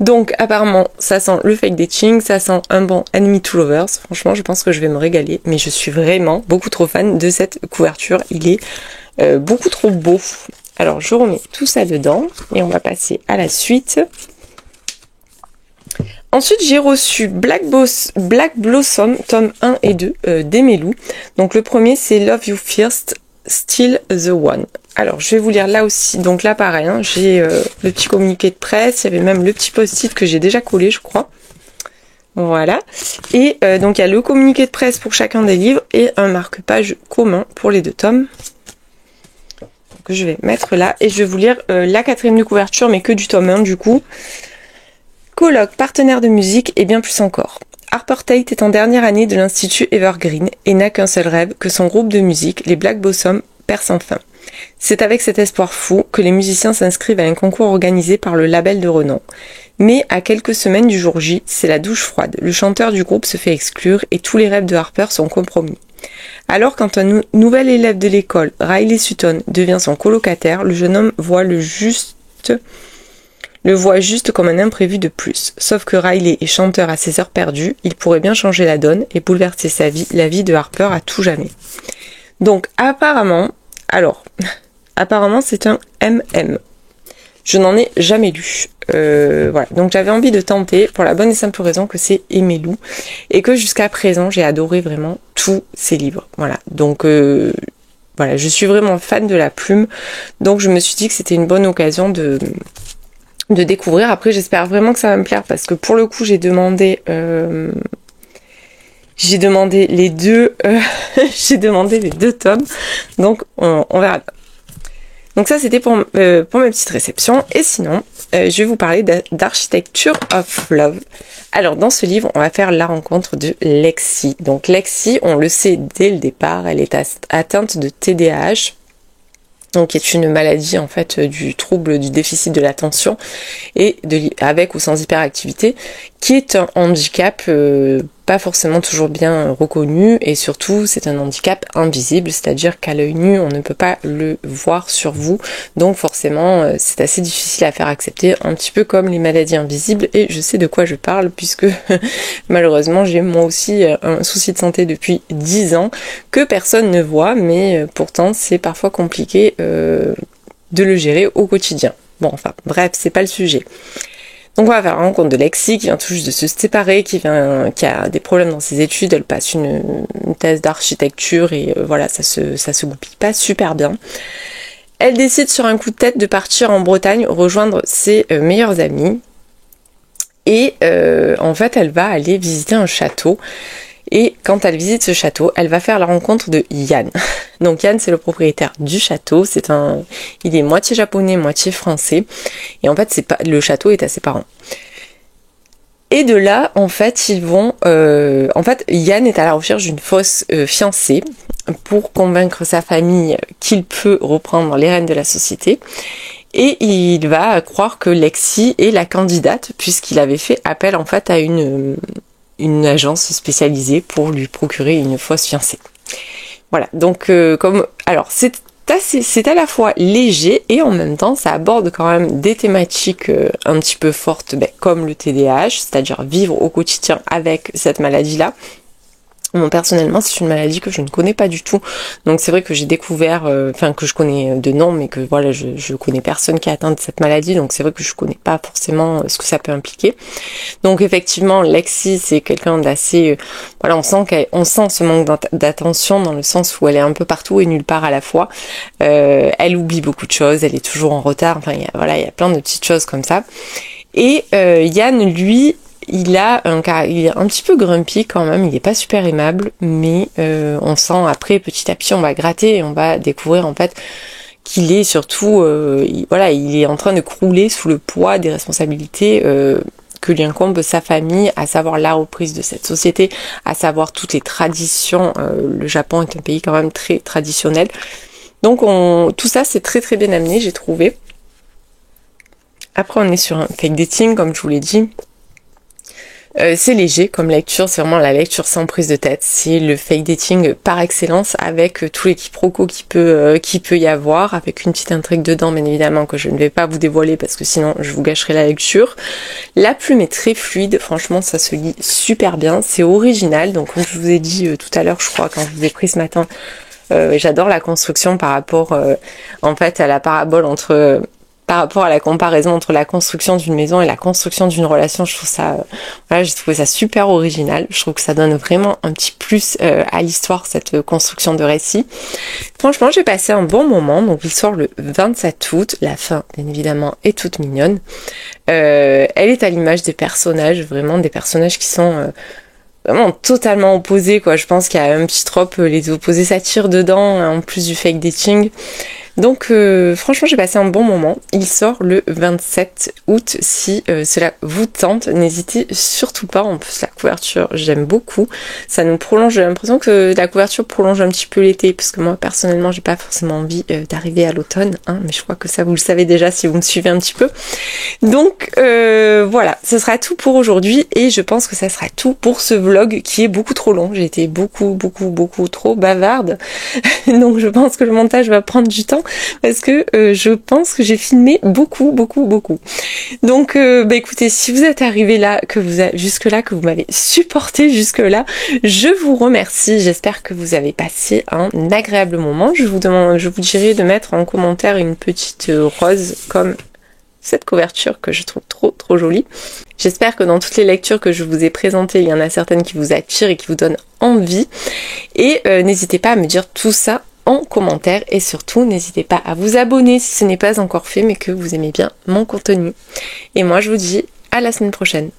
Donc apparemment ça sent le fake dating, ça sent un bon enemy to lovers. Franchement je pense que je vais me régaler, mais je suis vraiment beaucoup trop fan de cette couverture, il est beaucoup trop beau. Alors je remets tout ça dedans et on va passer à la suite. Ensuite j'ai reçu Black Blossom tome 1 et 2 d'Emelu. Donc le premier c'est Love You First, Still the One. Alors, je vais vous lire là aussi. Donc là, pareil, hein, j'ai le petit communiqué de presse. Il y avait même le petit post-it que j'ai déjà collé, je crois. Voilà. Et donc, il y a le communiqué de presse pour chacun des livres et un marque-page commun pour les 2 tomes. Que je vais mettre là. Et je vais vous lire la 4e de couverture, mais que du tome 1, du coup. Colloque, partenaire de musique et bien plus encore. Harper Tate est en dernière année de l'Institut Evergreen et n'a qu'un seul rêve, que son groupe de musique, les Black Blossom, perce enfin. C'est avec cet espoir fou que les musiciens s'inscrivent à un concours organisé par le label de renom. Mais à quelques semaines du jour J, c'est la douche froide. Le chanteur du groupe se fait exclure et tous les rêves de Harper sont compromis. Alors quand un nouvel élève de l'école, Riley Sutton, devient son colocataire, le jeune homme voit le juste le voit juste comme un imprévu de plus. Sauf que Riley est chanteur à ses heures perdues, il pourrait bien changer la donne et bouleverser la vie de Harper à tout jamais. Donc apparemment c'est un MM. Je n'en ai jamais lu. Voilà. Donc j'avais envie de tenter pour la bonne et simple raison que c'est Aimé Lou et que jusqu'à présent j'ai adoré vraiment tous ses livres. Voilà. Donc voilà, je suis vraiment fan de la plume. Donc je me suis dit que c'était une bonne occasion de découvrir. Après j'espère vraiment que ça va me plaire parce que pour le coup j'ai demandé les deux j'ai demandé les 2 tomes. Donc on verra. Donc ça c'était pour ma petite réception. Et sinon, je vais vous parler d'Architecture of Love. Alors dans ce livre, on va faire la rencontre de Lexi. Donc Lexi, on le sait dès le départ, elle est atteinte de TDAH. Donc qui est une maladie en fait du trouble du déficit de l'attention et avec ou sans hyperactivité, qui est un handicap pas forcément toujours bien reconnu et surtout c'est un handicap invisible, c'est-à-dire qu'à l'œil nu on ne peut pas le voir sur vous, donc forcément c'est assez difficile à faire accepter, un petit peu comme les maladies invisibles, et je sais de quoi je parle puisque malheureusement j'ai moi aussi un souci de santé depuis 10 ans que personne ne voit, mais pourtant c'est parfois compliqué de le gérer au quotidien. Bon enfin bref, c'est pas le sujet. Donc on va faire la rencontre de Lexi qui vient tout juste de se séparer, qui a des problèmes dans ses études, elle passe une thèse d'architecture et voilà, ça se goupille pas super bien. Elle décide sur un coup de tête de partir en Bretagne rejoindre ses meilleurs amis et en fait elle va aller visiter un château. Et quand elle visite ce château, elle va faire la rencontre de Yann. Donc Yann, c'est le propriétaire du château. Il est moitié japonais, moitié français. Et en fait, le château est à ses parents. Et de là, en fait, Yann est à la recherche d'une fausse fiancée pour convaincre sa famille qu'il peut reprendre les rênes de la société. Et il va croire que Lexi est la candidate puisqu'il avait fait appel en fait à une agence spécialisée pour lui procurer une fausse fiancée. Voilà, donc c'est à la fois léger et en même temps ça aborde quand même des thématiques un petit peu fortes, comme le TDAH, c'est-à-dire vivre au quotidien avec cette maladie-là. Bon, personnellement, c'est une maladie que je ne connais pas du tout. Donc c'est vrai que j'ai découvert, que je connais de nom, mais que voilà, je connais personne qui est atteint de cette maladie. Donc c'est vrai que je connais pas forcément ce que ça peut impliquer. Donc effectivement, Lexi, c'est quelqu'un d'assez, on sent ce manque d'attention dans le sens où elle est un peu partout et nulle part à la fois. Elle oublie beaucoup de choses, elle est toujours en retard. Enfin, il y a plein de petites choses comme ça. Et Yann, lui, il est un petit peu grumpy quand même, il est pas super aimable, mais on sent après petit à petit on va gratter et on va découvrir en fait qu'il est surtout il est en train de crouler sous le poids des responsabilités que lui incombe sa famille, à savoir la reprise de cette société, à savoir toutes les traditions. Le Japon est un pays quand même très traditionnel. Donc tout ça c'est très très bien amené, j'ai trouvé. Après on est sur un fake dating comme je vous l'ai dit. C'est léger comme lecture, c'est vraiment la lecture sans prise de tête, c'est le fake dating par excellence avec tous les quiproquos qui peut y avoir, avec une petite intrigue dedans bien évidemment que je ne vais pas vous dévoiler parce que sinon je vous gâcherai la lecture. La plume est très fluide, franchement ça se lit super bien, c'est original, donc comme je vous ai dit tout à l'heure je crois quand je vous ai pris ce matin, j'adore la construction par rapport en fait à la parabole par rapport à la comparaison entre la construction d'une maison et la construction d'une relation. Je trouve ça, j'ai trouvé ça super original. Je trouve que ça donne vraiment un petit plus à l'histoire, cette construction de récit. Franchement, j'ai passé un bon moment. Donc, il sort le 27 août. La fin, bien évidemment, est toute mignonne. Elle est à l'image des personnages, vraiment des personnages qui sont vraiment totalement opposés, quoi. Je pense qu'il y a un petit trope, les opposés s'attirent dedans, en plus du fake dating. Donc franchement j'ai passé un bon moment. Il sort le 27 août si cela vous tente, n'hésitez surtout pas. En plus la couverture j'aime beaucoup, ça nous prolonge, j'ai l'impression que la couverture prolonge un petit peu l'été parce que moi personnellement j'ai pas forcément envie d'arriver à l'automne, mais je crois que ça vous le savez déjà si vous me suivez un petit peu. Donc voilà, ce sera tout pour aujourd'hui et je pense que ça sera tout pour ce vlog qui est beaucoup trop long. J'ai été beaucoup trop bavarde donc je pense que le montage va prendre du temps. parce que je pense que j'ai filmé beaucoup. Donc écoutez, si vous êtes arrivé là, jusque-là, que vous m'avez supporté jusque-là, je vous remercie. J'espère que vous avez passé un agréable moment. Je vous dirais de mettre en commentaire une petite rose comme cette couverture que je trouve trop jolie. J'espère que dans toutes les lectures que je vous ai présentées, il y en a certaines qui vous attirent et qui vous donnent envie. Et n'hésitez pas à me dire tout ça en commentaire et surtout n'hésitez pas à vous abonner si ce n'est pas encore fait mais que vous aimez bien mon contenu. Et moi je vous dis à la semaine prochaine.